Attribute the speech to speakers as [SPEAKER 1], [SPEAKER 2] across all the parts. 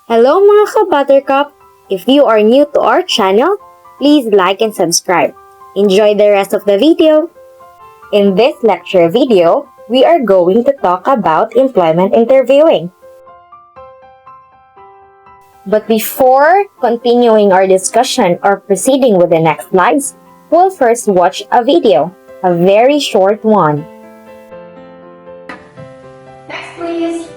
[SPEAKER 1] Hello mga ka-Buttercup! If you are new to our channel, please like and subscribe. Enjoy the rest of the video! In this lecture video, we are going to talk about employment interviewing. But before continuing our discussion or proceeding with the next slides, we'll first watch a video, a very short one.
[SPEAKER 2] Next, please.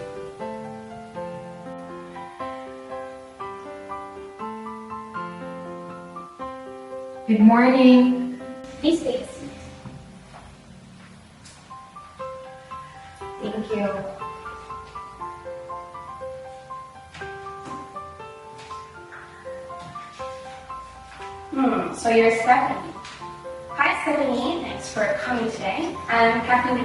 [SPEAKER 2] Good morning. Please take a seat. Thank you. So you're Stephanie. Hi, Stephanie. Thanks for coming today. I'm Kathleen.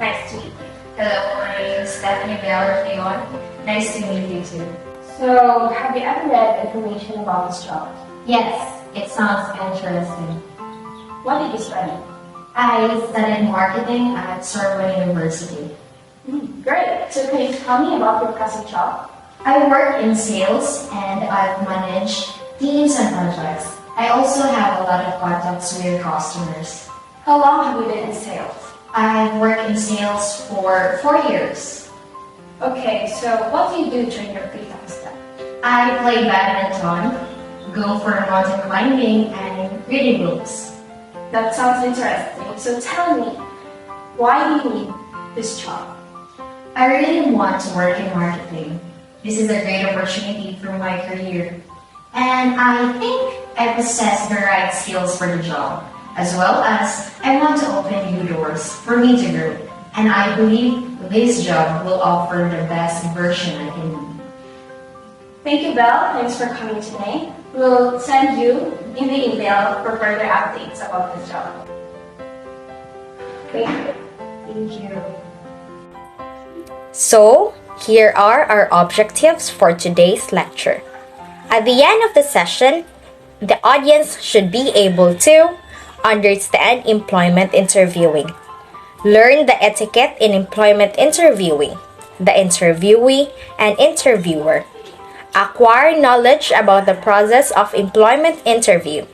[SPEAKER 2] Nice to meet you.
[SPEAKER 3] Hello, my name is Stephanie Belle Rellon. Nice to meet you too.
[SPEAKER 2] So, have you ever read information about this job?
[SPEAKER 3] Yes, it sounds interesting.
[SPEAKER 2] What did you study?
[SPEAKER 3] I studied marketing at Sorbonne University.
[SPEAKER 2] Great. So, can you tell me about your present job?
[SPEAKER 3] I work in sales and I've managed teams and projects. I also have a lot of contacts with customers.
[SPEAKER 2] How long have you been in sales?
[SPEAKER 3] I've worked in sales for 4 years.
[SPEAKER 2] Okay, so what do you do during your free time then?
[SPEAKER 3] I play badminton, go for mountain climbing, and reading books.
[SPEAKER 2] That sounds interesting. So tell me, why do you need this job?
[SPEAKER 3] I really want to work in marketing. This is a great opportunity for my career. And I think I possess the right skills for the job, as well as I want to open new doors for me to grow. And I believe this job will offer the best version I can be.
[SPEAKER 2] Thank you, Belle. Thanks for coming today. We'll send you in the email for further updates about this job. Thank you.
[SPEAKER 3] Thank you.
[SPEAKER 1] So, here are our objectives for today's lecture. At the end of the session, the audience should be able to understand employment interviewing, learn the etiquette in employment interviewing, the interviewee and interviewer, acquire knowledge about the process of employment interview.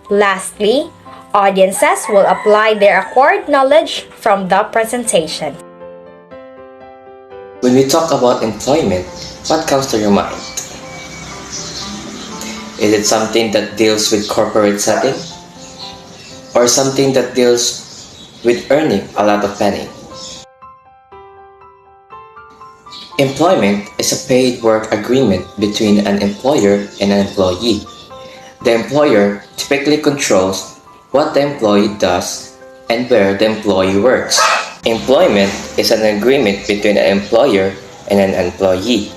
[SPEAKER 1] Lastly, audiences will apply their acquired knowledge from the presentation.
[SPEAKER 4] When we talk about employment, what comes to your mind? Is it something that deals with corporate setting? Or something that deals with earning a lot of money? Employment is a paid work agreement between an employer and an employee. The employer typically controls what the employee does and where the employee works. Employment is an agreement between an employer and an employee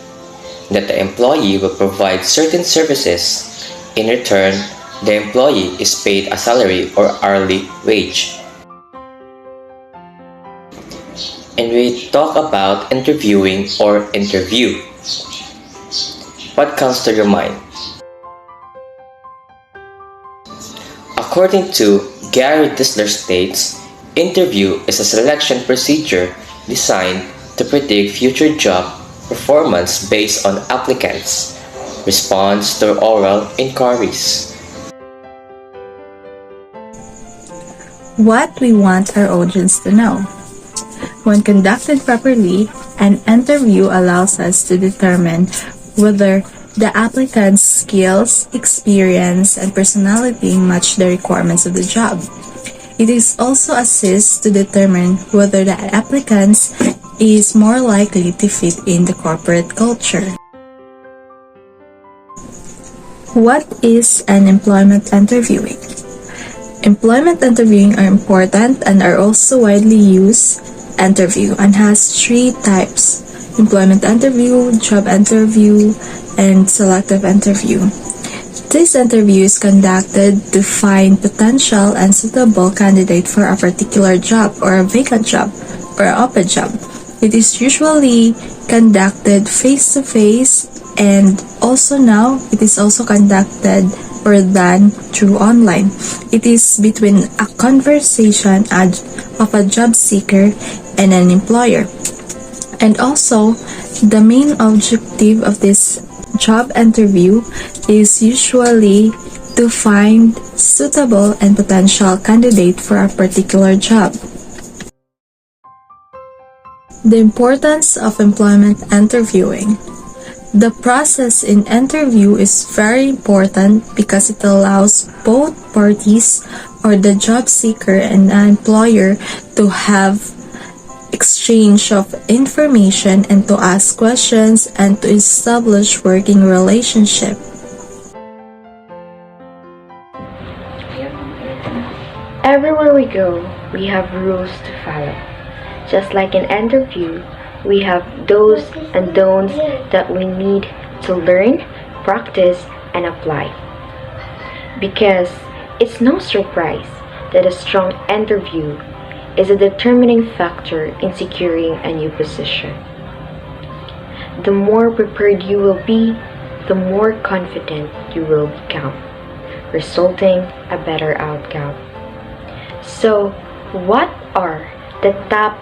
[SPEAKER 4] that the employee will provide certain services. In return, the employee is paid a salary or hourly wage. And we talk about interviewing or interview. What comes to your mind? According to Gary Disler states, interview is a selection procedure designed to predict future job performance based on applicants' response to oral inquiries.
[SPEAKER 5] What we want our audience to know. When conducted properly, an interview allows us to determine whether the applicant's skills, experience, and personality match the requirements of the job. It is also assists to determine whether the applicant is more likely to fit in the corporate culture. What is an employment interviewing? Employment interviewing are important and are also widely used interview and has 3 types: employment interview, job interview, and selective interview. This interview is conducted to find potential and suitable candidate for a particular job or a vacant job or an open job. It is usually conducted face-to-face, and also now it is also conducted or done through online. It is between a conversation of a job seeker and an employer. And also, the main objective of this job interview is usually to find suitable and potential candidate for a particular job. The importance of employment interviewing. The process in interview is very important because it allows both parties or the job seeker and the employer to have exchange of information and to ask questions and to establish working relationship.
[SPEAKER 6] Everywhere we go, we have rules to follow. Just like an interview, we have do's and don'ts that we need to learn, practice, and apply. Because it's no surprise that a strong interview is a determining factor in securing a new position. The more prepared you will be, the more confident you will become, resulting a better outcome. So, what are the top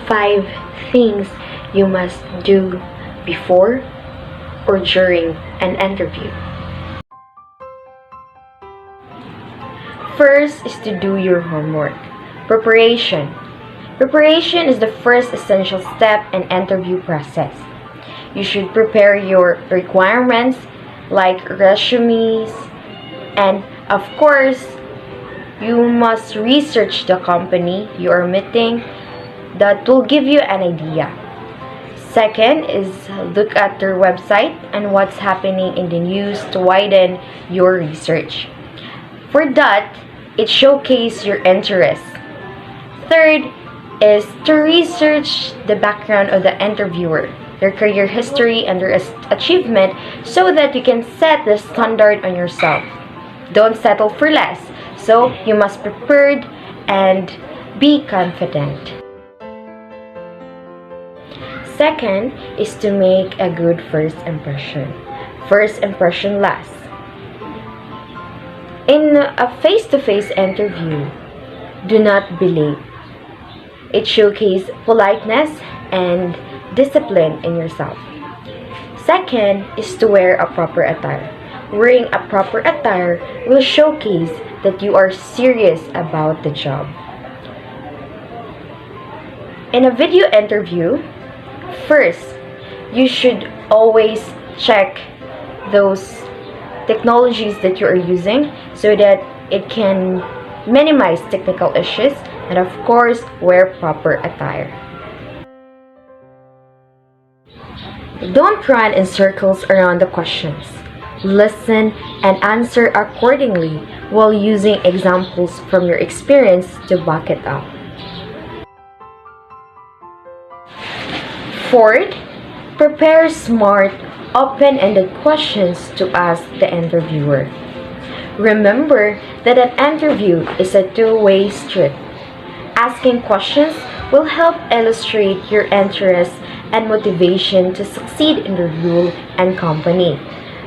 [SPEAKER 6] 5 things you must do before or during an interview? First is to do your homework. Preparation. Preparation is the first essential step in interview process. You should prepare your requirements like resumes, and of course, you must research the company you are meeting. That will give you an idea. Second is look at their website and what's happening in the news to widen your research. For that, it showcases your interest. Third is to research the background of the interviewer, their career history and their achievement so that you can set the standard on yourself. Don't settle for less. So you must be prepared and be confident. Second is to make a good first impression. First impression lasts. In a face-to-face interview, do not be late. It showcases politeness and discipline in yourself. Second is to wear a proper attire. Wearing a proper attire will showcase that you are serious about the job. In a video interview, first, you should always check those technologies that you are using so that it can minimize technical issues, and of course, wear proper attire. Don't run in circles around the questions. Listen and answer accordingly while using examples from your experience to back it up. Fourth, prepare smart, open-ended questions to ask the interviewer. Remember that an interview is a two-way street. Asking questions will help illustrate your interest and motivation to succeed in the role and company,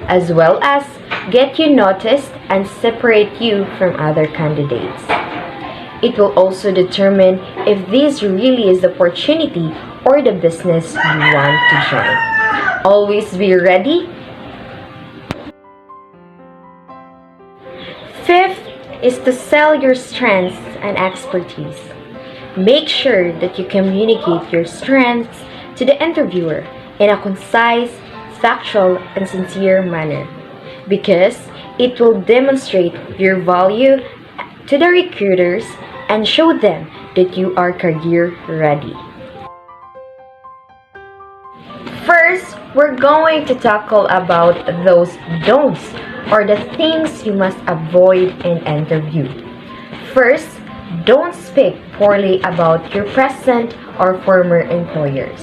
[SPEAKER 6] as well as get you noticed and separate you from other candidates. It will also determine if this really is the opportunity or the business you want to join. Always be ready. Fifth is to sell your strengths and expertise. Make sure that you communicate your strengths to the interviewer in a concise, factual, and sincere manner, because it will demonstrate your value to the recruiters and show them that you are career ready. First, we're going to tackle about those don'ts or the things you must avoid in interview. First, don't speak poorly about your present or former employers.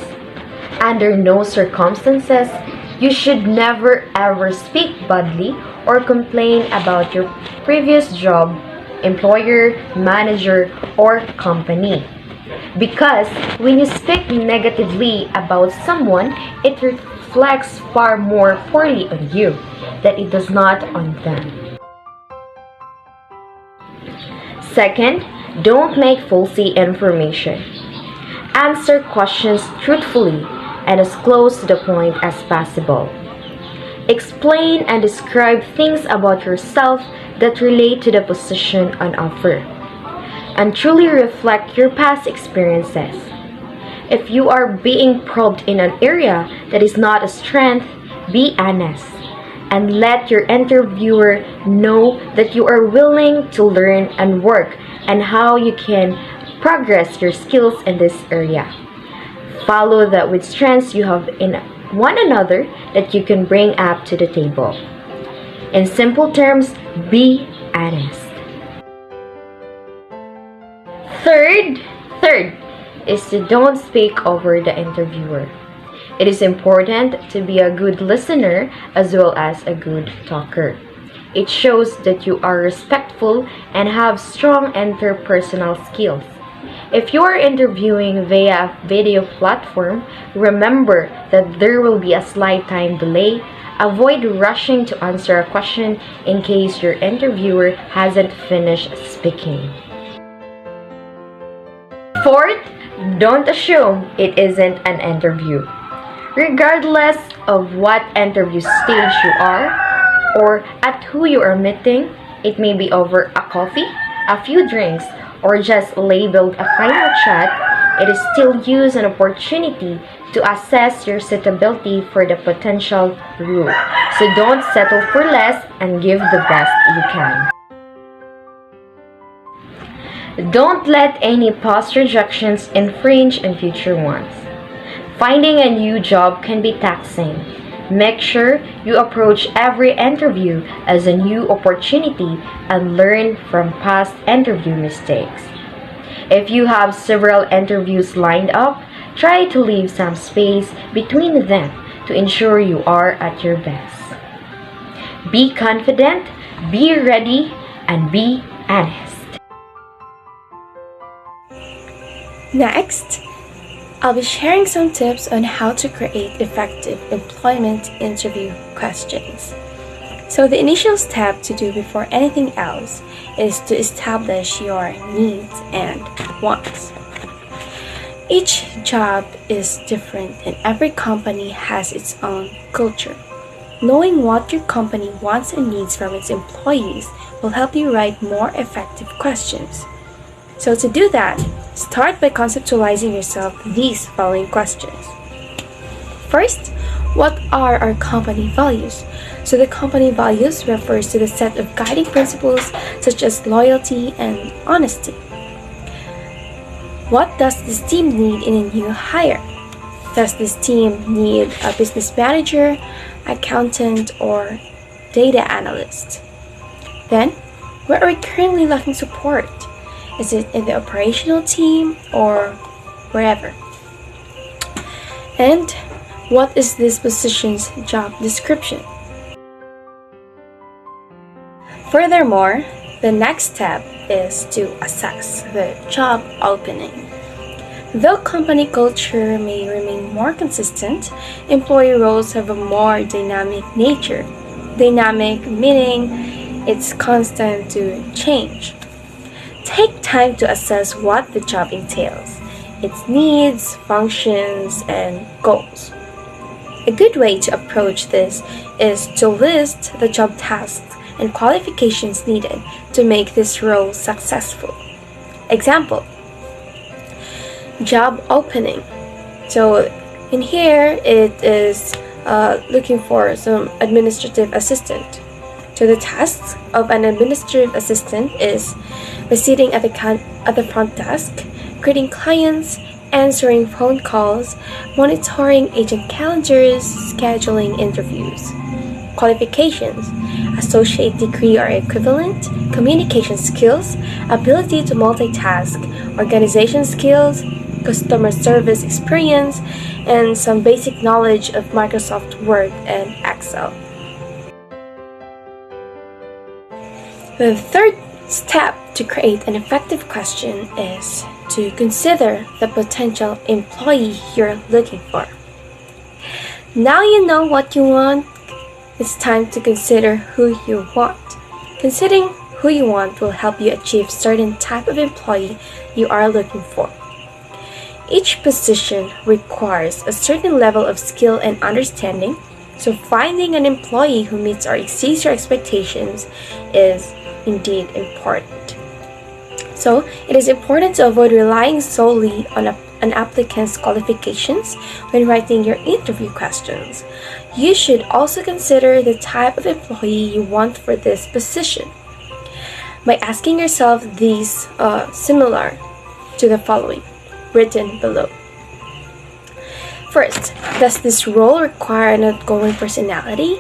[SPEAKER 6] Under no circumstances, you should never ever speak badly or complain about your previous job, employer, manager, or company. Because when you speak negatively about someone, it reflects far more poorly on you than it does not on them. Second, don't make falsy information. Answer questions truthfully and as close to the point as possible. Explain and describe things about yourself that relate to the position on offer, and truly reflect your past experiences. If you are being probed in an area that is not a strength, be honest and let your interviewer know that you are willing to learn and work and how you can progress your skills in this area. Follow that with strengths you have in one another that you can bring up to the table. In simple terms, be honest. Third is to don't speak over the interviewer. It is important to be a good listener as well as a good talker. It shows that you are respectful and have strong interpersonal skills. If you are interviewing via a video platform, remember that there will be a slight time delay. Avoid rushing to answer a question in case your interviewer hasn't finished speaking. Fourth, don't assume it isn't an interview. Regardless of what interview stage you are or at who you are meeting, it may be over a coffee, a few drinks, or just labeled a final chat, it is still used an opportunity to assess your suitability for the potential role. So don't settle for less and give the best you can. Don't let any past rejections infringe on future ones. Finding a new job can be taxing. Make sure you approach every interview as a new opportunity and learn from past interview mistakes. If you have several interviews lined up, try to leave some space between them to ensure you are at your best. Be confident, be ready, and be honest.
[SPEAKER 7] Next, I'll be sharing some tips on how to create effective employment interview questions. So the initial step to do before anything else is to establish your needs and wants. Each job is different and every company has its own culture. Knowing what your company wants and needs from its employees will help you write more effective questions. So to do that, start by conceptualizing yourself these following questions. First, what are our company values? So the company values refers to the set of guiding principles such as loyalty and honesty. What does this team need in a new hire? Does this team need a business manager, accountant, or data analyst? Then, where are we currently lacking support? Is it in the operational team or wherever? And what is this position's job description? Furthermore, the next step is to assess the job opening. Though company culture may remain more consistent, employee roles have a more dynamic nature. Dynamic meaning it's constant to change. Take time to assess what the job entails, its needs, functions, and goals. A good way to approach this is to list the job tasks and qualifications needed to make this role successful. Example, job opening. So in here it is looking for some administrative assistant. So the tasks of an administrative assistant is sitting at the front desk, greeting clients, answering phone calls, monitoring agent calendars, scheduling interviews. Qualifications: associate degree or equivalent, communication skills, ability to multitask, organization skills, customer service experience, and some basic knowledge of Microsoft Word and Excel. The third step to create an effective question is to consider the potential employee you're looking for. Now you know what you want, it's time to consider who you want. Considering who you want will help you achieve certain type of employee you are looking for. Each position requires a certain level of skill and understanding, So finding an employee who meets or exceeds your expectations is indeed important. So it is important to avoid relying solely on an applicant's qualifications when writing your interview questions. You should also consider the type of employee you want for this position by asking yourself these similar to the following, written below. First, does this role require an outgoing personality?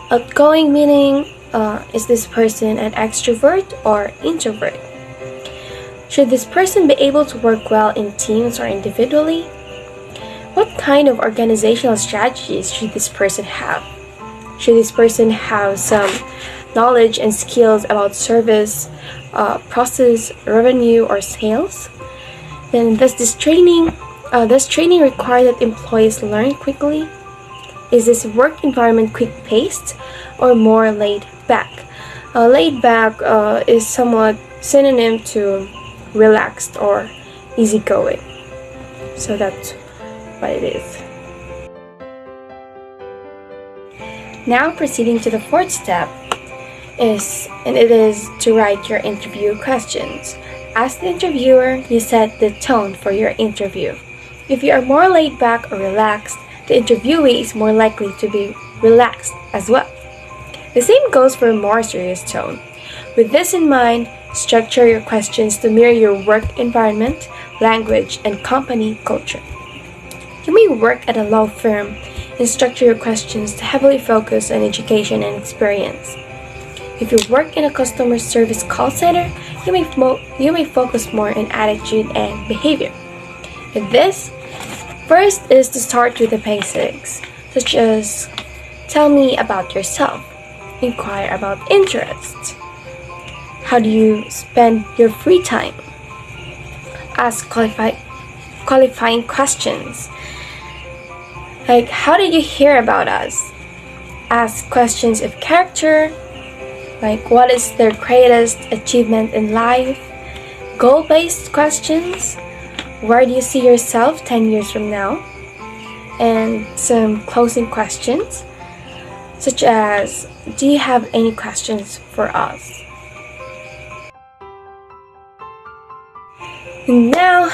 [SPEAKER 7] Outgoing meaning, is this person an extrovert or introvert? Should this person be able to work well in teams or individually? What kind of organizational strategies should this person have? Should this person have some knowledge and skills about service, process, revenue, or sales? Then does training require that employees learn quickly? Is this work environment quick-paced or more laid back? Laid back is somewhat synonym to relaxed or easygoing. So that's what it is. Now proceeding to the fourth step it is to write your interview questions. As the interviewer, you set the tone for your interview. If you are more laid back or relaxed, the interviewee is more likely to be relaxed as well. The same goes for a more serious tone. With this in mind, structure your questions to mirror your work environment, language, and company culture. You may work at a law firm and structure your questions to heavily focus on education and experience. If you work in a customer service call center, you may focus more on attitude and behavior. In this, first is to start with the basics, such as tell me about yourself, inquire about interests. How do you spend your free time? Ask qualifying questions. Like, how did you hear about us? Ask questions of character, like what is their greatest achievement in life? Goal-based questions. Where do you see yourself 10 years from now? And some closing questions, such as, do you have any questions for us? And now,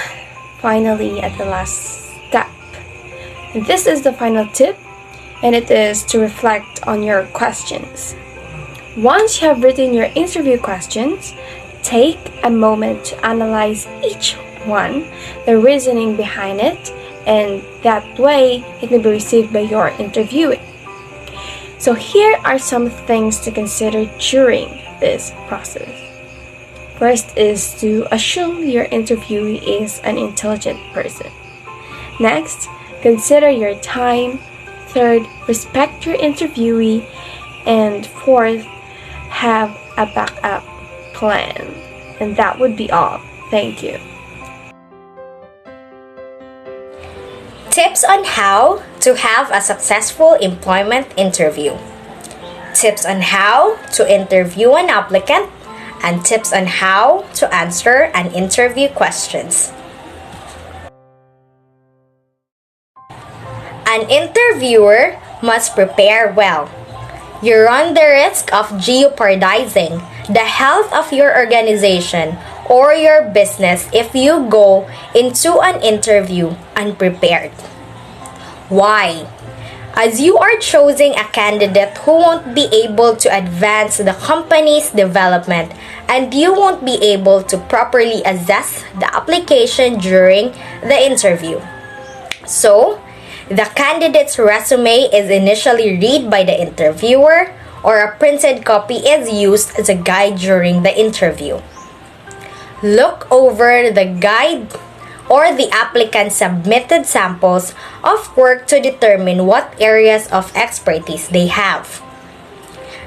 [SPEAKER 7] finally, at the last step. This is the final tip, and it is to reflect on your questions. Once you have written your interview questions, take a moment to analyze each one, the reasoning behind it, and that way it may be received by your interviewee. So here are some things to consider during this process. First is to assume your interviewee is an intelligent person. Next, consider your time. Third, respect your interviewee. And fourth, have a backup plan. And that would be all. Thank you.
[SPEAKER 1] Tips on how to have a successful employment interview. Tips on how to interview an applicant, and tips on how to answer an interview questions. An interviewer must prepare well. You run the risk of jeopardizing the health of your organization or your business if you go into an interview unprepared. Why? As you are choosing a candidate who won't be able to advance the company's development, and you won't be able to properly assess the application during the interview. So, the candidate's resume is initially read by the interviewer, or a printed copy is used as a guide during the interview. Look over the guide or the applicant submitted samples of work to determine what areas of expertise they have.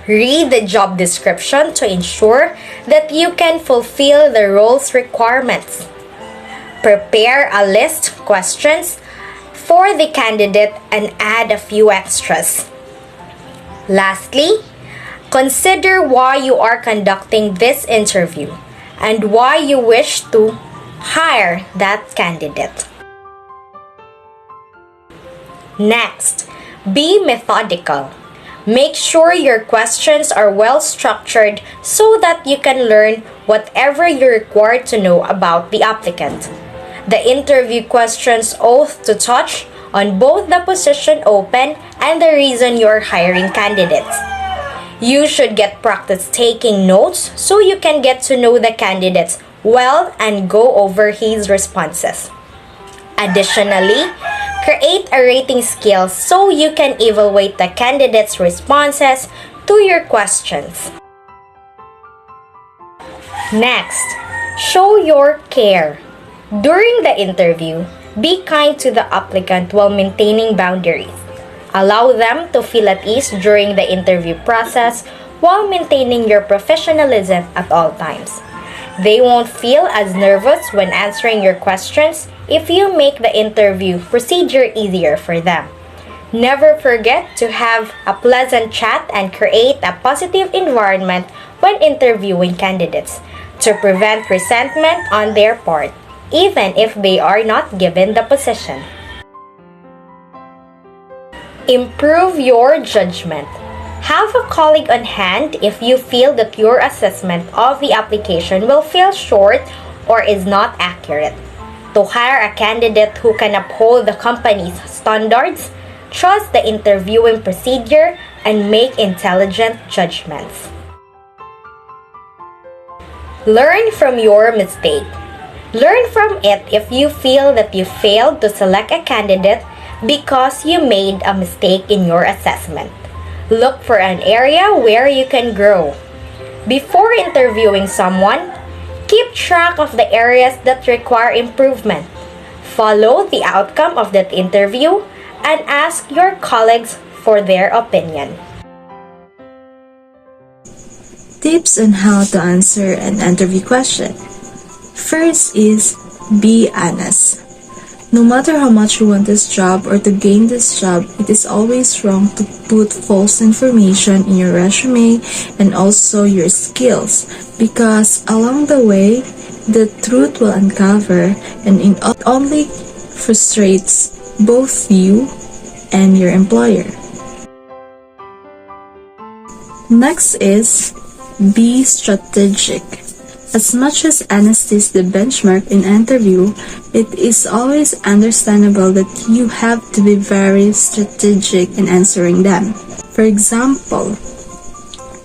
[SPEAKER 1] Read the job description to ensure that you can fulfill the role's requirements. Prepare a list of questions for the candidate and add a few extras. Lastly, consider why you are conducting this interview and why you wish to hire that candidate. Next, Be methodical. Make sure your questions are well structured so that you can learn whatever you're required to know about the applicant. The interview questions ought to touch on both the position open and the reason you're hiring candidates. You should get practice taking notes so you can get to know the candidates well and go over his responses. Additionally, create a rating scale so you can evaluate the candidate's responses to your questions. Next, show your care. During the interview, be kind to the applicant while maintaining boundaries. Allow them to feel at ease during the interview process while maintaining your professionalism at all times. They won't feel as nervous when answering your questions if you make the interview procedure easier for them. Never forget to have a pleasant chat and create a positive environment when interviewing candidates to prevent resentment on their part, even if they are not given the position. Improve your judgment. Have a colleague on hand if you feel that your assessment of the application will feel short or is not accurate. To hire a candidate who can uphold the company's standards, trust the interviewing procedure, and make intelligent judgments. Learn from your mistake. Learn from it if you feel that you failed to select a candidate because you made a mistake in your assessment. Look for an area where you can grow. Before interviewing someone, keep track of the areas that require improvement. Follow the outcome of that interview and ask your colleagues for their opinion.
[SPEAKER 5] Tips on how to answer an interview question. First is be honest. No matter how much you want this job or to gain this job, it is always wrong to put false information in your resume and also your skills, because along the way, the truth will uncover and it only frustrates both you and your employer. Next is be strategic. As much as honesty is the benchmark in interview, it is always understandable that you have to be very strategic in answering them. For example,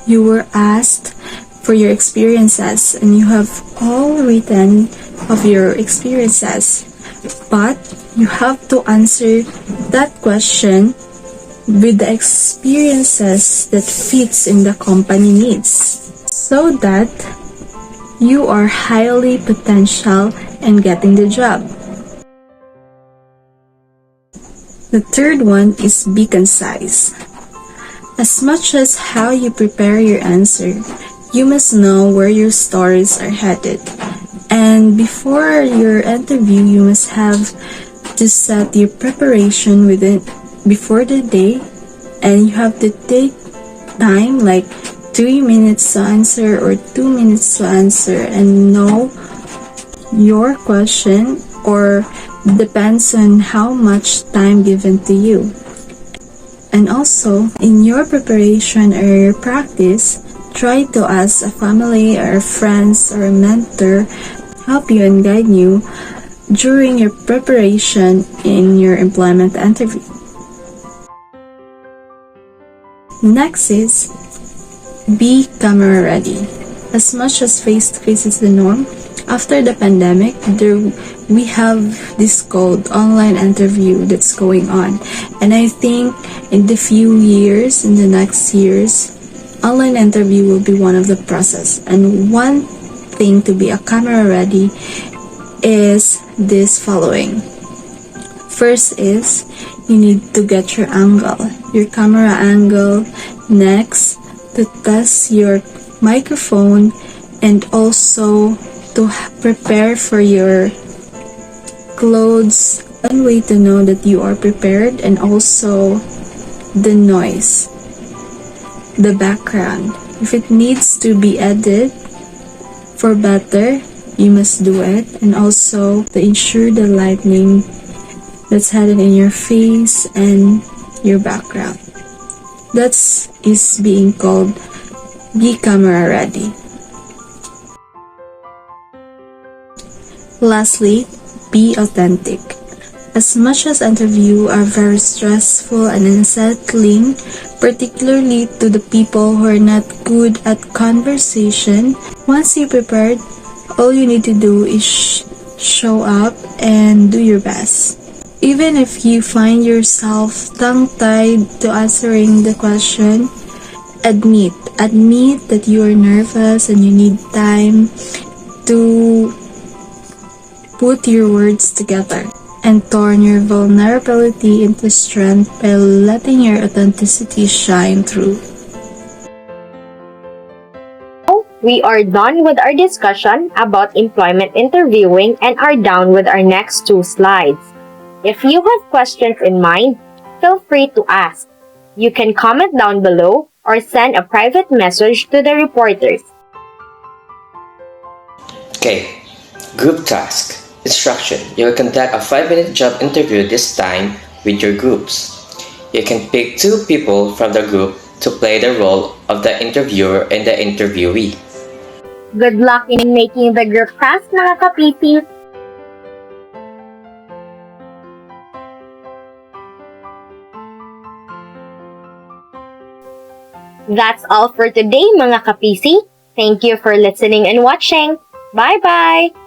[SPEAKER 5] you were asked for your experiences and you have all written of your experiences, but you have to answer that question with the experiences that fits in the company needs, so that you are highly potential in getting the job. The third one is be concise. As much as how you prepare your answer, you must know where your stories are headed. And before your interview, you must have to set your preparation before the day, and you have to take time like 3 minutes to answer or 2 minutes to answer and know your question, or depends on how much time given to you. And also, in your preparation or your practice, try to ask a family or friends or a mentor help you and guide you during your preparation in your employment interview. Next is be camera ready. As much as face-to-face is the norm, after the pandemic, we have this called online interview that's going on. And I think in the next years, online interview will be one of the process. And one thing to be a camera ready is this following. First is, you need to get your angle, your camera angle. Next, to test your microphone, and also to prepare for your clothes. One way to know that you are prepared, and also the noise, the background. If it needs to be edited for better, you must do it. And also to ensure the lighting that's headed in your face and your background. That's is being called be camera ready. Lastly, be authentic. As much as interviews are very stressful and unsettling, particularly to the people who are not good at conversation, once you're prepared, all you need to do is show up and do your best. Even if you find yourself tongue-tied to answering the question, admit that you are nervous and you need time to put your words together and turn your vulnerability into strength by letting your authenticity shine through.
[SPEAKER 6] We are done with our discussion about employment interviewing and are done with our next 2 slides. If you have questions in mind, feel free to ask. You can comment down below or send a private message to the reporters.
[SPEAKER 4] Okay, group task. Instruction. You will conduct a 5-minute job interview this time with your groups. You can pick 2 people from the group to play the role of the interviewer and the interviewee.
[SPEAKER 6] Good luck in making the group task, mga kapipi! That's all for today, mga kapisi. Thank you for listening and watching. Bye-bye!